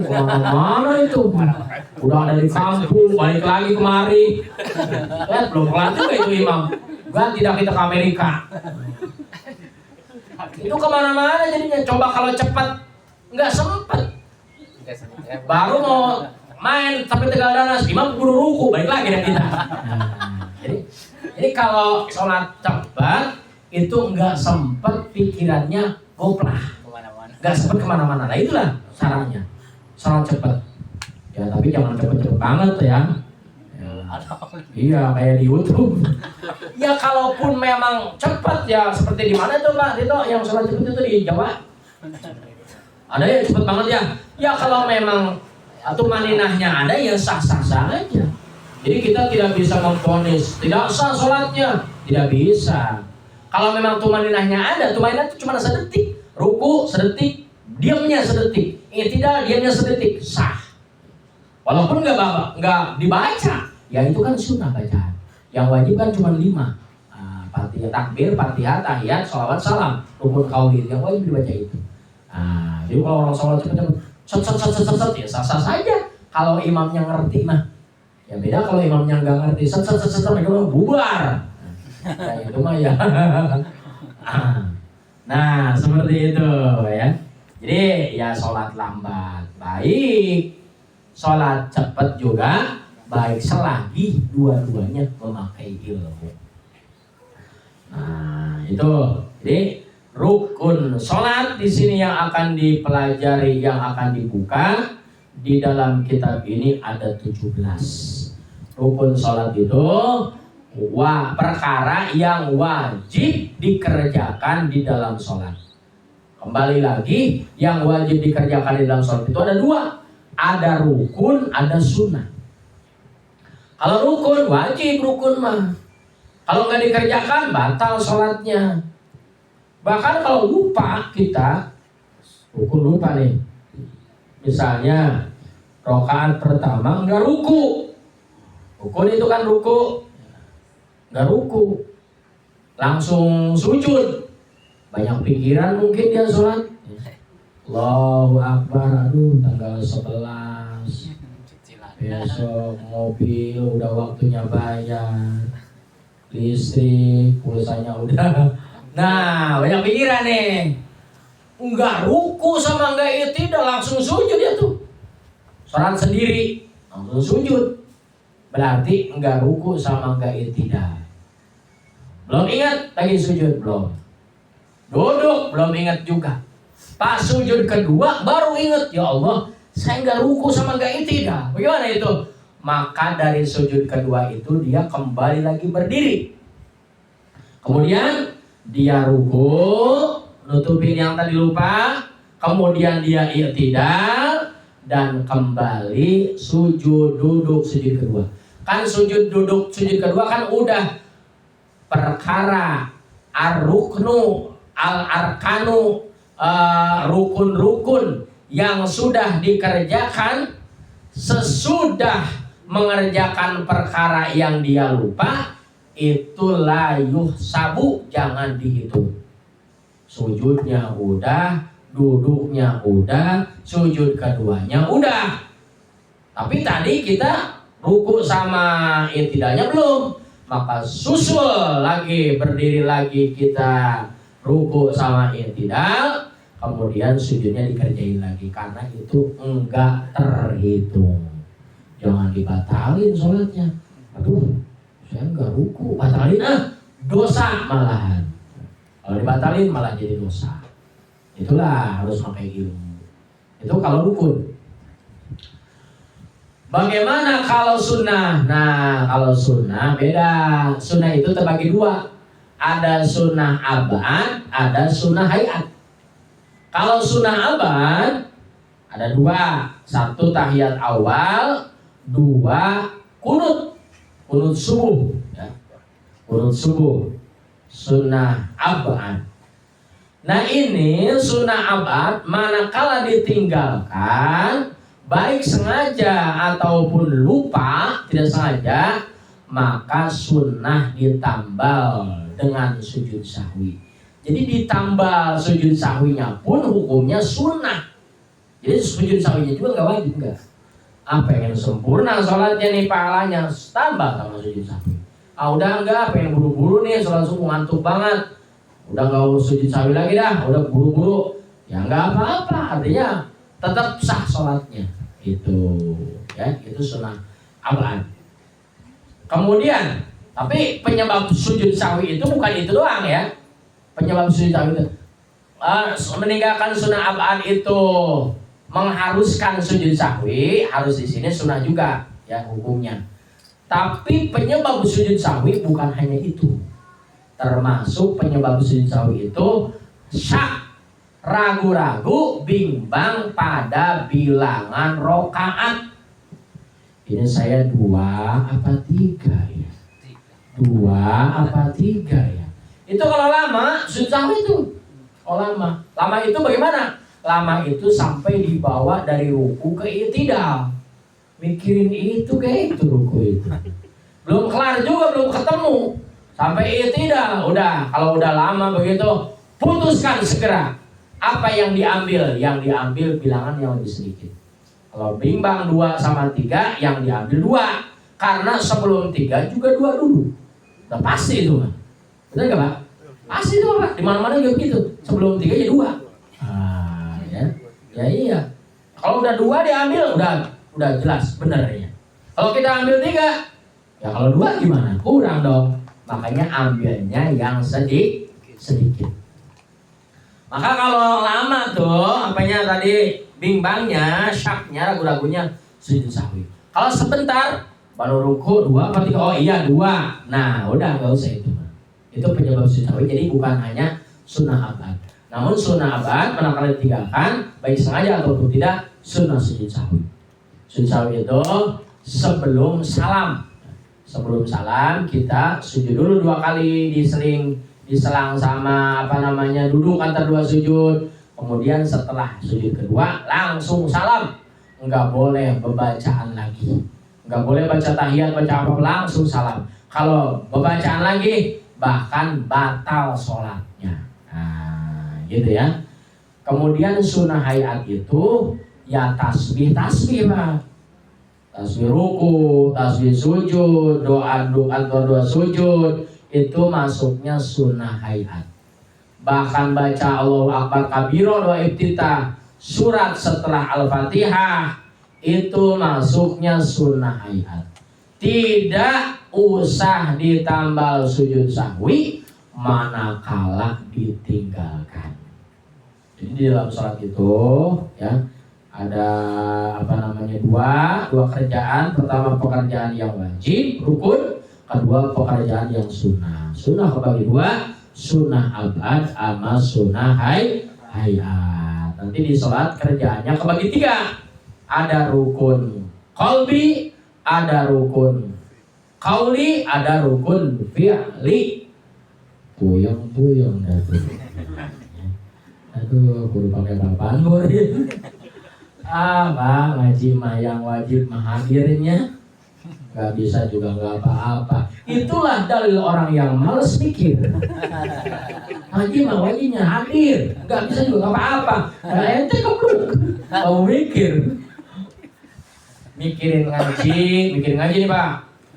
Kemana-mana itu. Udah ada di kampung, balik lagi kemari. Ya belum kelar juga itu imam. Ganti dah kita ke Amerika. Itu kemana-mana jadinya. Coba kalau cepat nggak sempet. Baru mau main tapi Tegal Danas, imam buru ruku, balik lagi dah kita. Jadi kalau sholat cepat itu nggak sempet pikirannya goplah, nggak sempet kemana-mana. Nah itulah caranya sholat cepat. Ya tapi jangan cepet-cepet banget ya. Iya kayak di YouTube. Ya kalaupun memang cepat ya seperti di mana tuh Pak Tito yang sholat cepat itu di Jawa. Ada yang cepat banget ya. Ya kalau memang tumaninahnya ada ya sah-sah saja. Jadi kita tidak bisa memvonis tidak sah sholatnya, tidak bisa. Kalau memang tumaninahnya ada, tumaninah itu cuma sedetik, ruku sedetik, diamnya sedetik, tidak diamnya sedetik, sah. Walaupun nggak dibaca, ya itu kan sunnah bacaan. Yang wajib kan cuma 5. Fatihah, takbir, Fatihah, tahiyat, sholawat, salam, rukun qauli, yang wajib dibaca itu. Jadi kalau orang sholat cepat-cepat, ya sah-sah saja. Kalau imamnya ngerti mah, ya beda kalau imamnya nggak ngerti, mereka bubar. Nah itu mah ya. Nah seperti itu ya. Jadi ya sholat lambat baik, sholat cepat juga baik selagi dua-duanya memakai ilmu. Nah itu. Jadi rukun sholat di sini yang akan dipelajari, yang akan dibuka di dalam kitab ini ada 17. Rukun sholat itu perkara yang wajib dikerjakan di dalam sholat. Kembali lagi, yang wajib dikerjakan di dalam sholat itu ada dua. Ada rukun, ada sunnah. Kalau rukun, wajib rukun mah. Kalau nggak dikerjakan, batal sholatnya. Bahkan kalau lupa kita, rukun lupa nih. Misalnya, rakaat pertama nggak ruku. Rukun itu kan ruku. Nggak ruku. Langsung sujud. Banyak pikiran mungkin dia sholat. Allahu Akbar, aduh tanggal 11 besok mobil udah waktunya bayar, listrik, pulsanya udah. Nah, banyak pikiran nih. Enggak ruku sama enggak tidak langsung sujud ya tuh. Sholat sendiri langsung sujud. Berarti enggak ruku sama enggak tidak. Belum ingat lagi sujud belum. Duduk belum ingat juga. Pas sujud kedua baru ingat, ya Allah, saya nggak ruku sama nggak tidak. Bagaimana itu? Maka dari sujud kedua itu dia kembali lagi berdiri. Kemudian dia ruku, nutupin yang tadi lupa. Kemudian dia i'tidal dan kembali sujud duduk sujud kedua. Kan sujud duduk sujud kedua kan udah perkara ar-ruknu al-arkanu, rukun-rukun yang sudah dikerjakan sesudah mengerjakan perkara yang dia lupa, itu layuh sabu, jangan dihitung. Sujudnya udah, duduknya udah, sujud keduanya udah. Tapi tadi kita ruku sama i'tidalnya belum, maka susul lagi, berdiri lagi kita ruku sama i'tidal, kemudian sujudnya dikerjain lagi karena itu enggak terhitung. Jangan dibatalin sholatnya. Aduh, saya enggak ruku, batalin dosa malahan. Kalau dibatalin malah jadi dosa. Itulah harus pakai ilmu. Itu kalau rukun. Bagaimana kalau sunnah? Nah, kalau sunnah beda. Sunnah itu terbagi dua. Ada sunnah abad, ada sunnah hayat. Kalau sunnah abad ada dua, satu tahiyat awal, dua kunut subuh, ya. Kunut subuh, sunnah abad. Nah ini sunnah abad manakala ditinggalkan, baik sengaja ataupun lupa, tidak sengaja, maka sunnah ditambal dengan sujud sahwi. Jadi ditambal sujud sahwinya pun hukumnya sunnah. Jadi sujud sahwinya juga nggak wajib, enggak. Pengen sempurna sholatnya nih pahalanya, tambah sama sujud sahwi. Udah enggak, pengen buru-buru nih sholat subuh ngantuk banget, udah nggak sujud sahwi lagi dah, udah buru-buru, ya nggak apa-apa, artinya tetap sah sholatnya. Itu, ya itu sunnah abad. Kemudian tapi penyebab sujud sahwi itu bukan itu doang ya. Penyebab sujud sahwi itu meninggalkan sunnah abad itu mengharuskan sujud sahwi, harus di sini sunnah juga ya hukumnya. Tapi penyebab sujud sahwi bukan hanya itu. Termasuk penyebab sujud sahwi itu syak, ragu-ragu, bimbang pada bilangan rokaat. Ini saya 2 apa 3 ya? 2 apa 3 ya? Itu kalau lama, sujud sahwi itu. Oh lama. Lama itu bagaimana? Lama itu sampai dibawa dari ruku ke i'tidal. Mikirin itu kayak itu ruku itu. Belum kelar juga, belum ketemu. Sampai i'tidal. Udah, kalau udah lama begitu, putuskan segera. Apa yang diambil? Yang diambil bilangan yang lebih sedikit. Kalau bimbang 2 sama 3, yang diambil 2. Karena sebelum 3 juga 2 dulu. Udah pasti itu, Pak. Betul nggak, Pak? Pasti itu, Pak. Di mana-mana juga begitu. Sebelum 3 ya 2. Ya iya. Kalau udah 2 diambil, udah jelas benernya. Kalau kita ambil 3, ya kalau 2 gimana? Kurang dong. Makanya ambilnya yang sedikit. Maka kalau lama tuh, apanya tadi bimbangnya, syaknya, ragu-ragunya sujud sahwi. Kalau sebentar baru ruku 2 apa 3? Oh iya 2. Nah udah nggak usah itu. Itu penyebab sujud sahwi. Jadi bukan hanya sunnah abad. Namun sunnah abad manakala ditinggalkan baik sengaja ataupun tidak, sunnah sujud sahwi. Sujud sahwi itu sebelum salam. Sebelum salam kita sujud dulu 2 kali, diselang sama duduk antara 2 sujud. Kemudian setelah sujud kedua langsung salam. Enggak boleh bebacaan lagi. Enggak boleh baca tahiyat, baca apa, langsung salam. Kalau bebacaan lagi bahkan batal sholatnya. Nah, gitu ya. Kemudian sunnah hayat itu ya tasbih Pak. Tasbih ruku, tasbih sujud, doa sujud, itu masuknya sunnah hayat. Bahkan baca Allahu Akbar kabiro, doa iftitah, surat setelah Al-Fatihah, itu masuknya sunnah hayat. Tidak usah ditambal sujud sahwi manakala ditinggalkan. Jadi di dalam sholat itu ya ada dua kerjaan. Pertama pekerjaan yang wajib rukun, kedua pekerjaan yang sunnah. Sunnah kebagi 2, sunnah abad sama sunnah hayat. Nanti di sholat kerjaannya kebagi 3. Ada rukun qalbi, ada rukun qauli, ada rukun fi'li. Puyeng aduh, kudu pakai papan borin. Bang, ngaji mah yang wajib mah hadirnya, gak bisa juga gak apa-apa. Itulah dalil orang yang males mikir. Ngaji mah wajibnya hadir, gak bisa juga gak apa-apa. Nah, ente kebluk, mau mikirin ngaji nih Pak.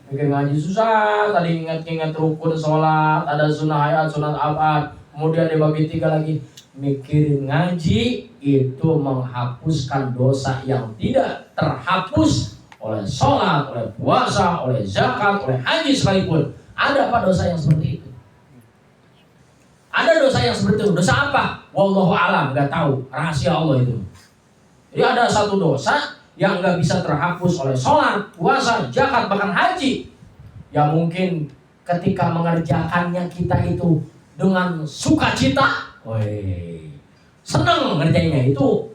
Mikirin ngaji susah. Tadi ingat rukun sholat, ada sunnah hayat, sunnah abad, kemudian dibagi 3 lagi. Mikirin ngaji itu menghapuskan dosa yang tidak terhapus oleh sholat, oleh puasa, oleh zakat, oleh haji sekalipun. Ada apa dosa yang seperti itu? Ada dosa yang seperti itu. Dosa apa? Wallahu alam, nggak tahu. Rahasia Allah itu. Jadi ada satu dosa yang nggak bisa terhapus oleh sholat, puasa, zakat, bahkan haji. Ya mungkin ketika mengerjakannya kita itu dengan sukacita, senang ngerjainnya, itu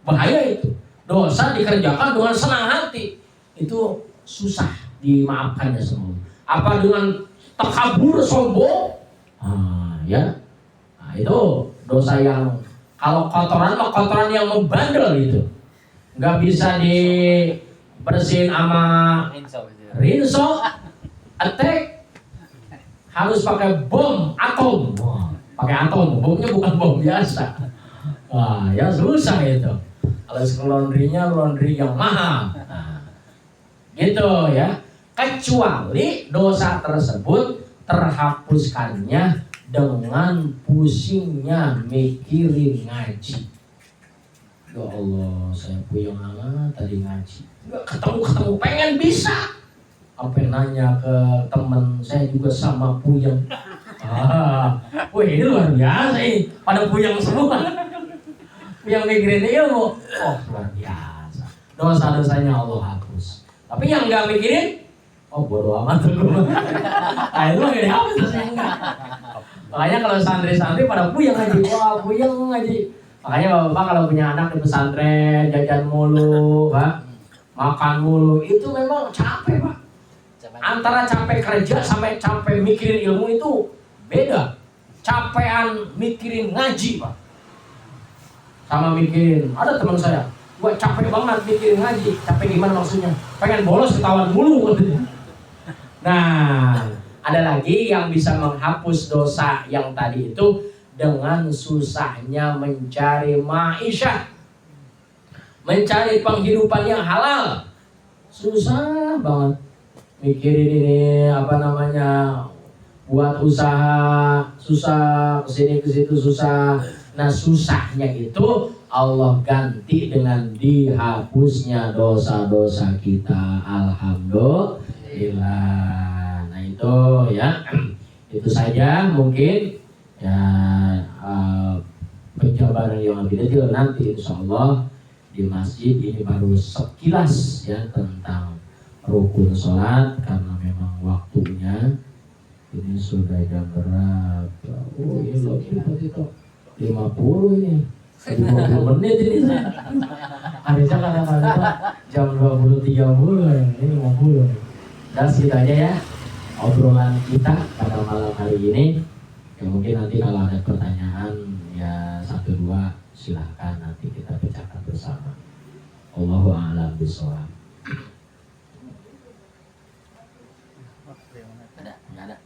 bahaya itu. Dosa dikerjakan dengan senang hati, itu susah dimaafkannya semua. Apa dengan takabur, sombong? Itu dosa yang kalau kotoran mah kotoran yang membandel itu. Nggak bisa dibersihin sama rinso, attack, harus pakai bom atom. Pakai atom, bomnya bukan bom biasa. Ya susah itu. Kalau laundry yang mahal. Gitu ya. Kecuali dosa tersebut terhapuskannya dengan pusingnya mikirin ngaji. Ya Allah, saya puyeng amat tadi ngaji. Nggak ketemu, pengen bisa. Sampai nanya ke teman saya juga sama puyeng. Ini luar biasa ini. Pada puyeng semua. Puyeng mikirin ilmu. Luar biasa. Dosa-dosanya Allah hapus. Tapi yang nggak mikirin, bodo amat tuh. Itu nggak dihapus dosanya enggak. Makanya kalau santri-santri pada puyeng ngaji. Puyeng ngaji. Makanya bapak kalau punya anak di pesantren, jajan mulu, Pak, makan mulu, itu memang capek Pak. Antara capek kerja sampai capek mikirin ilmu itu beda. Capean mikirin ngaji Pak, sama mikirin, ada teman saya, gua capek banget mikirin ngaji. Capek gimana maksudnya? Pengen bolos ketahuan mulu katanya. Nah, ada lagi yang bisa menghapus dosa yang tadi itu dengan susahnya mencari ma'isyah, mencari penghidupan yang halal. Susah banget mikirin ini buat usaha, susah, kesini kesitu susah. Nah susahnya itu Allah ganti dengan dihapusnya dosa-dosa kita. Alhamdulillah. Nah itu ya, itu saja mungkin ya penjabaran yang lebih detail nanti insyaallah di masjid. Ini baru sekilas ya tentang rukun sholat, karena memang waktunya ini sudah jam berapa? Iya loh, 50 ini. 50 menit ini saya. Harusnya kadang-kadang jam 20.30 ini 50. Dan segitu aja ya obrolan kita pada malam hari ini. Ya mungkin nanti kalau ada pertanyaan ya 1-2 silahkan nanti kita pecahkan bersama. Allahu a'lam bishawab. Nggak ada.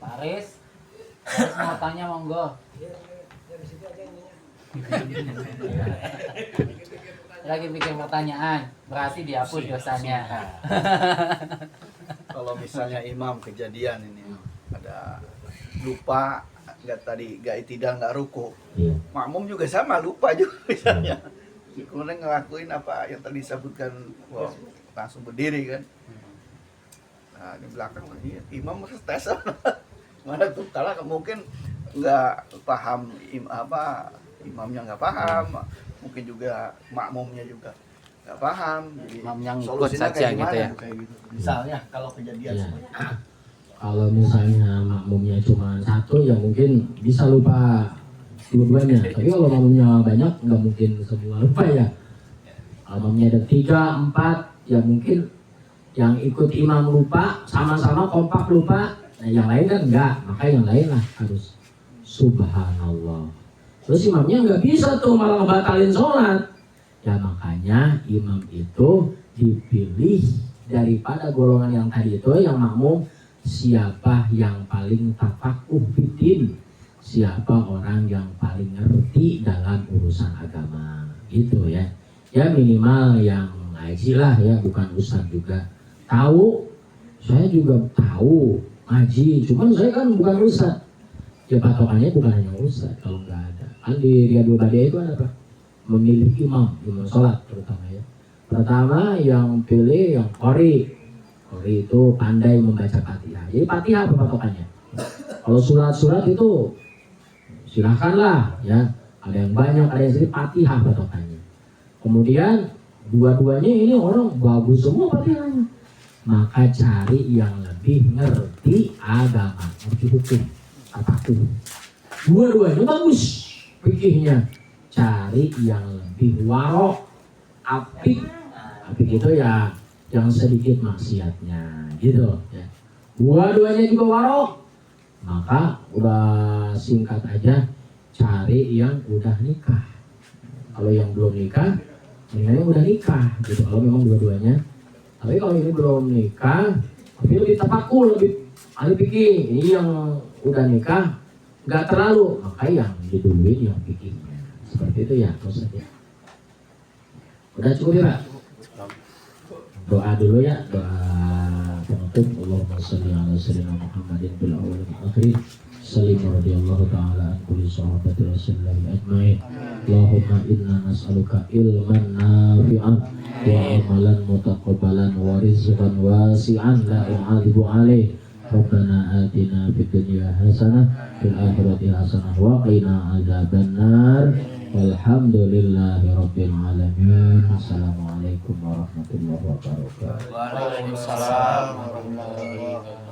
Pak Aris mau tanya monggo. Lagi bikin pertanyaan, berarti dihapus dosanya. Kalau misalnya imam kejadian ini ada lupa nggak itidal nggak ruku, makmum juga sama lupa juga misalnya, kemudian ngelakuin apa yang tadi disebutkan, wah, langsung berdiri kan. Nah di belakang imam harus tes mana tuh, kalau mungkin nggak paham imamnya nggak paham, mungkin juga makmumnya juga nggak paham, jadi Imam yang ikut solusinya saja kayak gitu ya. kayak gitu. Misalnya kalau kejadian Iya. seperti itu. Kalau misalnya makmumnya cuma 1 ya mungkin bisa lupa dua-duanya. Tapi kalau makmumnya banyak nggak mungkin semua lupa ya. Kalau makmumnya ada 3, 4 ya mungkin yang ikut imam lupa, sama-sama kompak lupa. Nah yang lain kan enggak, maka yang lain lah harus subhanallah. Terus imamnya nggak bisa tuh malah ngebatalin sholat. Ya makanya imam itu dipilih daripada golongan yang tadi itu, yang makmum, siapa yang paling tafakuh fiddin, siapa orang yang paling ngerti dalam urusan agama, gitu ya. Ya minimal yang ngaji lah ya, bukan ustadz juga. Tahu, saya juga tahu ngaji, cuman saya kan bukan ustadz. Ya patokannya bukan hanya ustadz kalau nggak ada. Kan di Riyadul Badiah itu ada apa? Memilih imam sholat terutama ya. Pertama yang pilih yang qori. Qori itu pandai membaca Fatihah. Jadi Fatihah apa patokannya? Kalau surat-surat itu silahkanlah ya. Ada yang banyak, ada yang sedikit, Fatihah patokannya. Kemudian dua-duanya ini orang bagus semua Fatihahnya. Maka cari yang lebih ngerti agama, ngerti hukum, apapun. Dua-duanya bagus fikihnya. Cari yang lebih warok, apik. Apik itu ya yang sedikit maksiatnya, gitu ya. Dua-duanya juga warok, maka udah singkat aja, cari yang udah nikah. Kalau yang belum nikah, mendingan yang udah nikah, gitu. Kalau memang dua-duanya. Tapi kalau ini belum nikah, tapi lebih tafakkur, lebih ahli fikih. Ini yang udah nikah, nggak terlalu, maka yang diduluin yang fikihnya. Seperti itu ya, Ustaz ya. Udah cukup ya Pak? Doa dulu ya, doa penutup. Allahumma sholli ala sayyidina Muhammadin bil awwal wal akhir. Salim radhiyallahu ta'ala an kulli sahabati Rasulillah ajmain. Allahumma inna nas'aluka ilman nafi'an wa amalan mutaqabbalan wa rizqan wasi'an la yu'adzibu alaih. Rabbana atina fid dunya hasanah fil akhirati hasanah wa qina adzabannar. Walhamdulillahi rabbil alamin. Assalamualaikum warahmatullahi wabarakatuh. Waalaikumsalam warahmatullahi wabarakatuh.